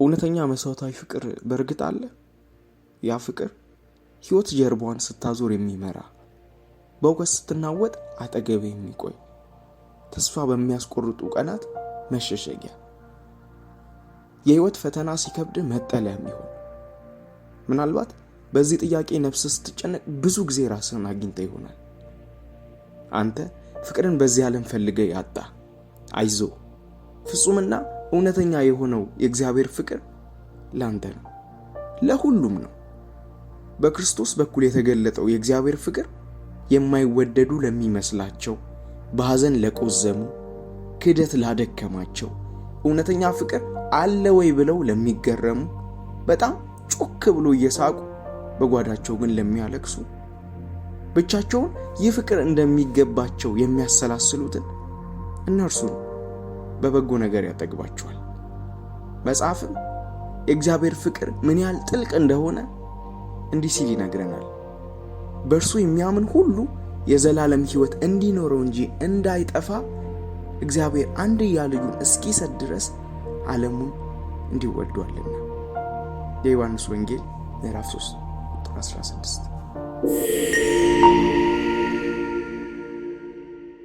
እውነተኛ መስዋዕታዊ ፍቅር በእርግጥ አለ። ያ ፍቅር ሕይወት ጀርባዋን ስታዞር የሚመራ፣ በእውቀት ስትናወጥ አጠገብ የሚቆይ፣ ተስፋ በሚያስቆርጡ ቀናት መሸሸጊያ፣ የሕይወት ፈተና ሲከብድ መጠለያ የሚሆን። ምናልባት በዚህ ጥያቄ ነፍስ ስትጨነቅ ብዙ ጊዜ ራስህን አግኝተህ ይሆናል። አንተ ፍቅርን በዚህ ዓለም ፈልገህ ያጣ፣ አይዞ፣ ፍጹምና እውነተኛ የሆነው የእግዚአብሔር ፍቅር ላንተ ነው፣ ለሁሉም ነው። በክርስቶስ በኩል የተገለጠው የእግዚአብሔር ፍቅር የማይወደዱ ለሚመስላቸው፣ በሐዘን ለቆዘሙ፣ ክህደት ላደከማቸው፣ እውነተኛ ፍቅር አለ ወይ ብለው ለሚገረሙ፣ በጣም ጮክ ብሎ እየሳቁ በጓዳቸው ግን ለሚያለቅሱ፣ ብቻቸውን ይህ ፍቅር እንደሚገባቸው የሚያሰላስሉትን እነርሱን በበጎ ነገር ያጠግባቸዋል። መጽሐፍም የእግዚአብሔር ፍቅር ምን ያህል ጥልቅ እንደሆነ እንዲህ ሲል ይነግረናል። በእርሱ የሚያምን ሁሉ የዘላለም ሕይወት እንዲኖረው እንጂ እንዳይጠፋ እግዚአብሔር አንድያ ልጁን እስኪሰጥ ድረስ ዓለሙን እንዲሁ ወዷልና። የዮሐንስ ወንጌል ምዕራፍ 3 ቁጥር 16።